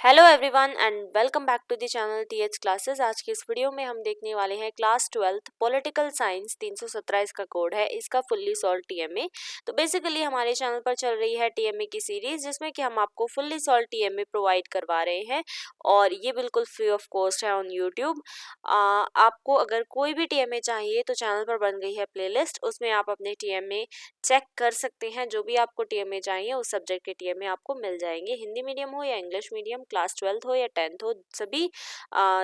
Hello everyone and welcome back to the channel TH classes. आज की इस video में हम देखने वाले हैं क्लास 12th पॉलिटिकल साइंस 317 इसका कोड है, इसका फुल्ली सॉल्व टीएमए। तो बेसिकली हमारे चैनल पर चल रही है टीएमए की सीरीज जिसमें कि हम आपको फुल्ली सॉल्व टीएमए प्रोवाइड करवा रहे हैं और ये बिल्कुल फ्री ऑफ कॉस्ट है ऑन यूट्यूब। आपको अगर कोई भी टीएमए चाहिए तो चैनल पर बन गई है प्लेलिस्ट, उसमें आप अपने टीएमए चेक कर सकते हैं। जो भी आपको टीएमए चाहिए उस सब्जेक्ट के टीएमए आपको मिल जाएंगे, हिंदी मीडियम हो या इंग्लिश मीडियम, क्लास 12th हो या 10th हो, सभी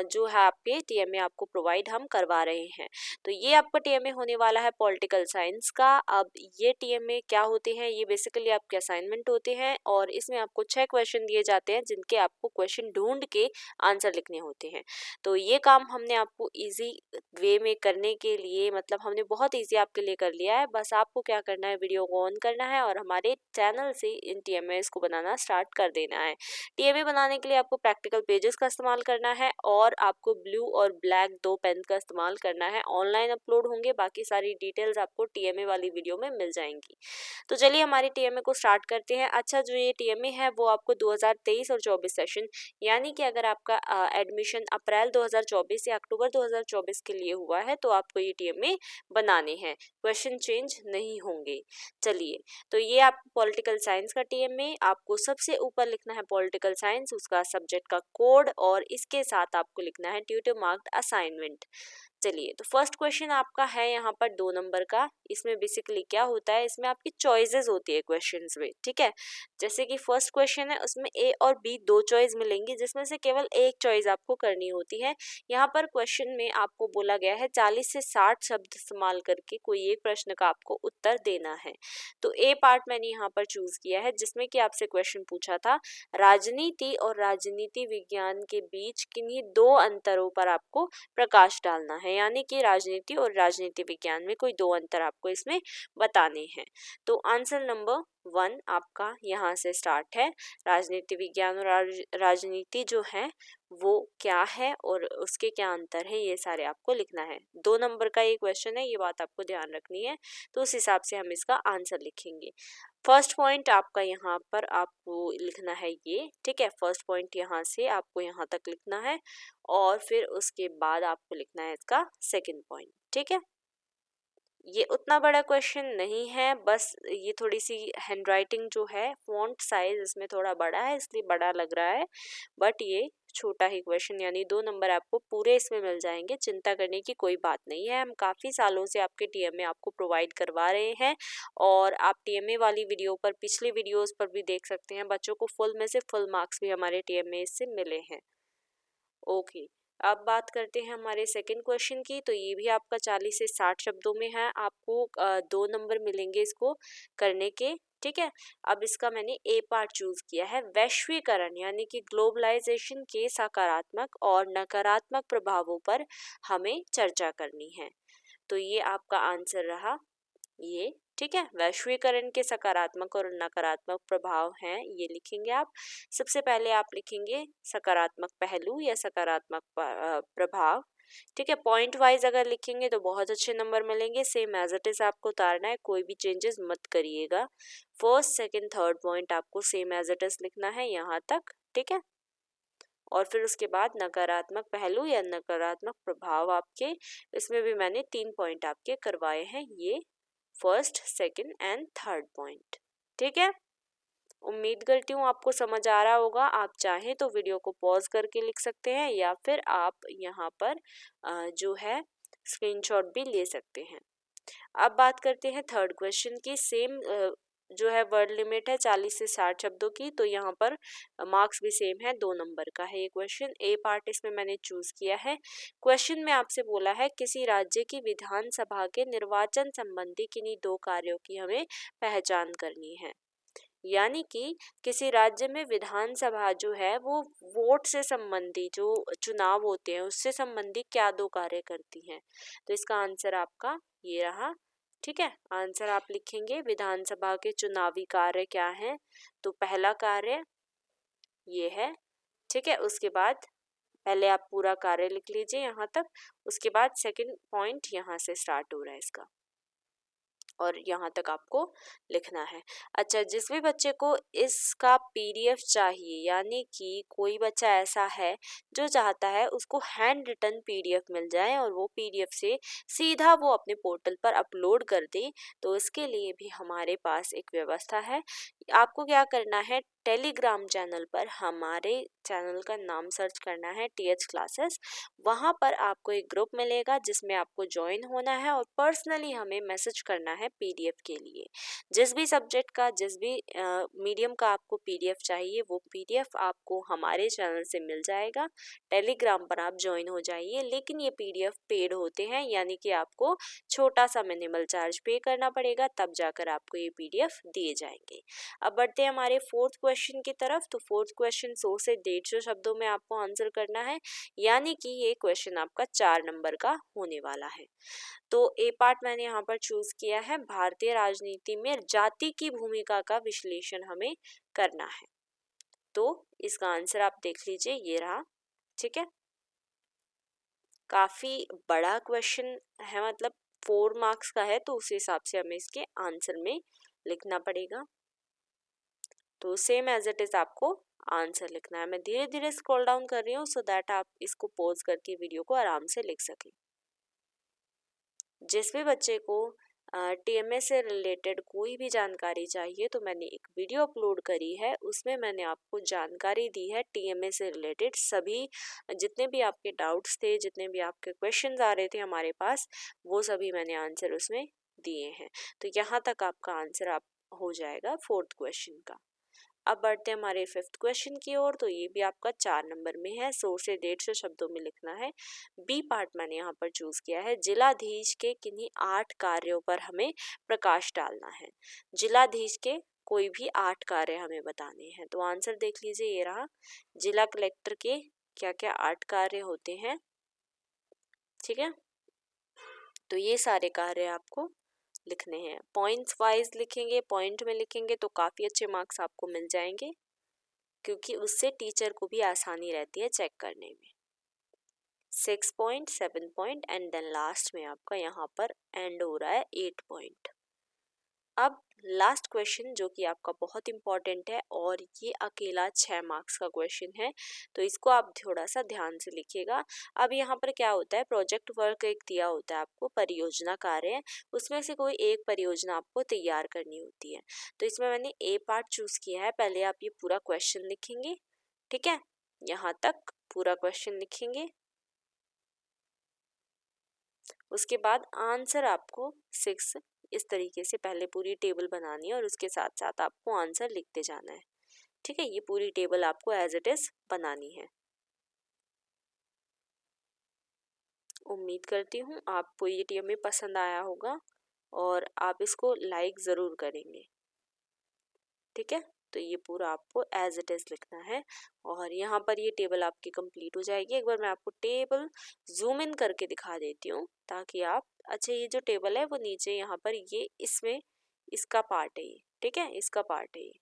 जो है आपके टीएमए आपको प्रोवाइड हम करवा रहे हैं। तो ये आपका टीएमए होने वाला है पॉलिटिकल साइंस का। अब ये टीएमए क्या होते हैं, ये बेसिकली आपके असाइनमेंट होते हैं और इसमें आपको 6 क्वेश्चन दिए जाते हैं जिनके आपको क्वेश्चन ढूंढ के आंसर लिखने होते हैं। तो ये काम हमने आपको ईजी वे में करने के लिए, मतलब हमने बहुत ईजी आपके लिए कर लिया है। बस आपको क्या करना है, वीडियो को ऑन करना है और हमारे चैनल से इन टीएमएस को बनाना स्टार्ट कर देना है। टीएमए बनाने के लिए आपको प्रैक्टिकल पेजेस का इस्तेमाल करना है और आपको ब्लू और ब्लैक 2 पेन का इस्तेमाल करना है। ऑनलाइन अपलोड होंगे, बाकी सारी डिटेल्स आपको टीएमए वाली वीडियो में मिल जाएंगी। तो चलिए हमारे टीएमए को स्टार्ट करते हैं। अच्छा, जो ये टीएमए है वो आपको 2023 और 24 सेशन, यानी कि अगर आपका एडमिशन अप्रैल 2024 या अक्टूबर 2024 के लिए हुआ है तो आपको ये टीएमए बनाने हैं, क्वेश्चन चेंज नहीं होंगे। चलिए, तो ये आपको पॉलिटिकल साइंस का टीएमए, आपको सबसे ऊपर लिखना है पॉलिटिकल साइंस, उसका सब्जेक्ट का कोड और इसके साथ आपको लिखना है ट्यूटर मार्क्ड असाइनमेंट। चलिए, तो फर्स्ट क्वेश्चन आपका है यहाँ पर 2 नंबर का। इसमें बेसिकली क्या होता है, इसमें आपकी चॉइसेस होती है क्वेश्चंस में, ठीक है। जैसे कि फर्स्ट क्वेश्चन है, उसमें ए और बी 2 चॉइस मिलेंगी जिसमें से केवल एक चॉइस आपको करनी होती है। यहाँ पर क्वेश्चन में आपको बोला गया है 40 से 60 शब्द इस्तेमाल करके कोई एक प्रश्न का आपको उत्तर देना है। तो ए पार्ट मैंने यहाँ पर चूज किया है जिसमें कि आपसे क्वेश्चन पूछा था, राजनीति और राजनीति विज्ञान के बीच किन्हीं 2 अंतरों पर आपको प्रकाश डालना है, यानी कि राजनीति और राजनीति विज्ञान में कोई 2 अंतर आपको इसमें बताने हैं। तो आंसर नंबर 1 आपका यहाँ से स्टार्ट है। राजनीति विज्ञान और राजनीति जो है वो क्या है और उसके क्या अंतर है, ये सारे आपको लिखना है। 2 नंबर का ये क्वेश्चन है, ये बात आपको ध्यान रखनी है। तो उस हिसाब से हम इसका आंसर लिखेंगे। फर्स्ट पॉइंट आपका यहाँ पर आपको लिखना है ये, ठीक है। फर्स्ट पॉइंट यहाँ से आपको यहाँ तक लिखना है और फिर उसके बाद आपको लिखना है इसका सेकंड पॉइंट, ठीक है। ये उतना बड़ा क्वेश्चन नहीं है, बस ये थोड़ी सी हैंडराइटिंग जो है, फॉन्ट साइज इसमें थोड़ा बड़ा है इसलिए बड़ा लग रहा है, बट ये छोटा ही क्वेश्चन, यानी 2 नंबर आपको पूरे इसमें मिल जाएंगे। चिंता करने की कोई बात नहीं है, हम काफ़ी सालों से आपके टीएमए आपको प्रोवाइड करवा रहे हैं और आप टीएमए वाली वीडियो पर, पिछली वीडियोस पर भी देख सकते हैं, बच्चों को फुल में से फुल मार्क्स भी हमारे टीएमए से मिले हैं। ओके, अब बात करते हैं हमारे सेकंड क्वेश्चन की। तो ये भी आपका 40 से 60 शब्दों में है, आपको 2 नंबर मिलेंगे इसको करने के, ठीक है। अब इसका मैंने ए पार्ट चूज किया है, वैश्वीकरण यानी कि ग्लोबलाइजेशन के सकारात्मक और नकारात्मक प्रभावों पर हमें चर्चा करनी है। तो ये आपका आंसर रहा ये, ठीक है। वैश्वीकरण के सकारात्मक और नकारात्मक प्रभाव हैं, ये लिखेंगे आप। सबसे पहले आप लिखेंगे सकारात्मक पहलू या सकारात्मक प्रभाव, ठीक है। पॉइंट वाइज अगर लिखेंगे तो बहुत अच्छे नंबर मिलेंगे। सेम एज इट इज आपको उतारना है, कोई भी चेंजेस मत करिएगा। फर्स्ट सेकंड थर्ड पॉइंट आपको सेम एज इट इज लिखना है यहाँ तक, ठीक है। और फिर उसके बाद नकारात्मक पहलू या नकारात्मक प्रभाव आपके, इसमें भी मैंने 3 पॉइंट आपके करवाए हैं, ये first second and third point, ठीक है। उम्मीद करती हूँ आपको समझ आ रहा होगा। आप चाहें तो वीडियो को पॉज करके लिख सकते हैं या फिर आप यहाँ पर जो है स्क्रीनशॉट भी ले सकते हैं। अब बात करते हैं थर्ड क्वेश्चन की। सेम जो है वर्ड लिमिट है 40 से 60 शब्दों की, तो यहाँ पर मार्क्स भी सेम है, 2 नंबर का है ये क्वेश्चन। ए पार्ट इसमें मैंने चूज किया है। क्वेश्चन में आपसे बोला है किसी राज्य की विधानसभा के निर्वाचन संबंधी किन्हीं 2 कार्यों की हमें पहचान करनी है, यानी कि किसी राज्य में विधानसभा जो है वो वोट से संबंधी, जो चुनाव होते हैं उससे संबंधी क्या 2 कार्य करती हैं। तो इसका आंसर आपका ये रहा, ठीक है। आंसर आप लिखेंगे विधानसभा के चुनावी कार्य क्या हैं। तो पहला कार्य ये है, ठीक है। उसके बाद पहले आप पूरा कार्य लिख लीजिए यहाँ तक, उसके बाद सेकंड पॉइंट यहाँ से स्टार्ट हो रहा है इसका। और यहाँ तक आपको लिखना है। अच्छा, जिस भी बच्चे को इसका पीडीएफ चाहिए, यानी कि कोई बच्चा ऐसा है जो चाहता है उसको हैंड रिटन पीडीएफ मिल जाए और वो पीडीएफ से सीधा वो अपने पोर्टल पर अपलोड कर दे, तो इसके लिए भी हमारे पास एक व्यवस्था है। आपको क्या करना है, टेलीग्राम चैनल पर हमारे चैनल का नाम सर्च करना है टीएच क्लासेस। वहाँ पर आपको एक ग्रुप मिलेगा जिसमें आपको ज्वाइन होना है और पर्सनली हमें मैसेज करना है पीडीएफ के लिए। जिस भी सब्जेक्ट का, जिस भी मीडियम का आपको पीडीएफ चाहिए, वो पीडीएफ आपको हमारे चैनल से मिल जाएगा। टेलीग्राम पर आप ज्वाइन हो जाइए, लेकिन ये पीडीएफ पेड होते हैं, यानी कि आपको छोटा सा मिनिमल चार्ज पे करना पड़ेगा, तब जाकर आपको ये पीडीएफ दिए जाएंगे। अब बढ़ते हैं हमारे फोर्थ क्वेश्चन की तरफ। तो फोर्थ क्वेश्चन 100 से 150 शब्दों में आपको आंसर करना है, यानी कि ये क्वेश्चन आपका 4 नंबर का होने वाला है। तो ए पार्ट मैंने यहाँ पर चूज किया है, भारतीय राजनीति में जाति की भूमिका का विश्लेषण हमें करना है। तो इसका आंसर आप देख लीजिए, ये रहा। ठीक है, काफी बड़ा क्वेश्चन है, मतलब 4 मार्क्स का है, तो उस हिसाब से हमें इसके आंसर में लिखना पड़ेगा। तो सेम एज इट इज आपको आंसर लिखना है। मैं धीरे धीरे स्क्रॉल डाउन कर रही हूँ सो दैट आप इसको पॉज करके वीडियो को आराम से लिख सकें। जिस भी बच्चे को टीएमए से रिलेटेड कोई भी जानकारी चाहिए, तो मैंने एक वीडियो अपलोड करी है, उसमें मैंने आपको जानकारी दी है टीएमए से रिलेटेड। सभी जितने भी आपके डाउट्स थे, जितने भी आपके क्वेश्चंस आ रहे थे हमारे पास, वो सभी मैंने आंसर उसमें दिए हैं। तो यहाँ तक आपका आंसर आप हो जाएगा फोर्थ क्वेश्चन का। अब बढ़ते हैं हमारे फिफ्थ क्वेश्चन की ओर। तो ये भी आपका 4 नंबर में है, 100 से 150 शब्दों में लिखना है। बी पार्ट मैंने यहाँ पर चूज किया है, जिलाधीश के किन्हीं 8 कार्यों पर हमें प्रकाश डालना है। जिलाधीश के कोई भी 8 कार्य हमें बताने हैं। तो आंसर देख लीजिए, ये रहा। जिला कलेक्टर के क्या क्या 8 कार्य होते हैं। ठीक है, तो ये सारे कार्य आपको लिखने हैं। पॉइंट्स वाइज लिखेंगे, पॉइंट में लिखेंगे तो काफ़ी अच्छे मार्क्स आपको मिल जाएंगे, क्योंकि उससे टीचर को भी आसानी रहती है चेक करने में। 6 point, 7 point and then last में आपका यहाँ पर एंड हो रहा है 8 पॉइंट। अब लास्ट क्वेश्चन जो कि आपका बहुत इंपॉर्टेंट है और ये अकेला 6 मार्क्स का क्वेश्चन है, तो इसको आप थोड़ा सा ध्यान से लिखिएगा। अब यहाँ पर क्या होता है, प्रोजेक्ट वर्क एक दिया होता है आपको, परियोजना कार्य, उसमें से कोई एक परियोजना आपको तैयार करनी होती है। तो इसमें मैंने ए पार्ट चूज किया है। पहले आप ये पूरा क्वेश्चन लिखेंगे, ठीक है, यहाँ तक पूरा क्वेश्चन लिखेंगे। उसके बाद आंसर आपको 6 इस तरीके से पहले पूरी टेबल बनानी है और उसके साथ साथ आपको आंसर लिखते जाना है। ठीक है, ये पूरी टेबल आपको एज इट इज बनानी है। उम्मीद करती हूँ आपको ये टीएमए पसंद आया होगा और आप इसको लाइक ज़रूर करेंगे। ठीक है, तो ये पूरा आपको एज इट इज़ लिखना है और यहाँ पर ये टेबल आपकी कंप्लीट हो जाएगी। एक बार मैं आपको टेबल जूम इन करके दिखा देती हूँ ताकि आप, अच्छा ये जो टेबल है वो नीचे यहाँ पर ये इसमें इसका पार्ट है ये, ठीक है, इसका पार्ट है ये।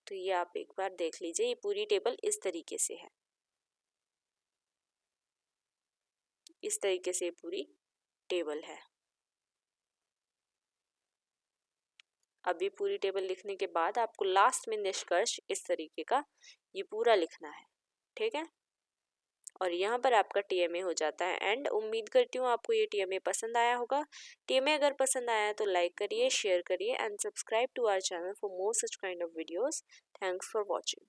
तो ये आप एक बार देख लीजिए, ये पूरी टेबल इस तरीके से है, इस तरीके से पूरी टेबल है। अभी पूरी टेबल लिखने के बाद आपको लास्ट में निष्कर्ष इस तरीके का ये पूरा लिखना है। ठीक है, और यहाँ पर आपका टीएमए हो जाता है एंड। उम्मीद करती हूँ आपको ये टीएमए पसंद आया होगा। टीएमए अगर पसंद आया तो लाइक करिए, शेयर करिए and subscribe to our channel for more such kind of videos. Thanks for watching.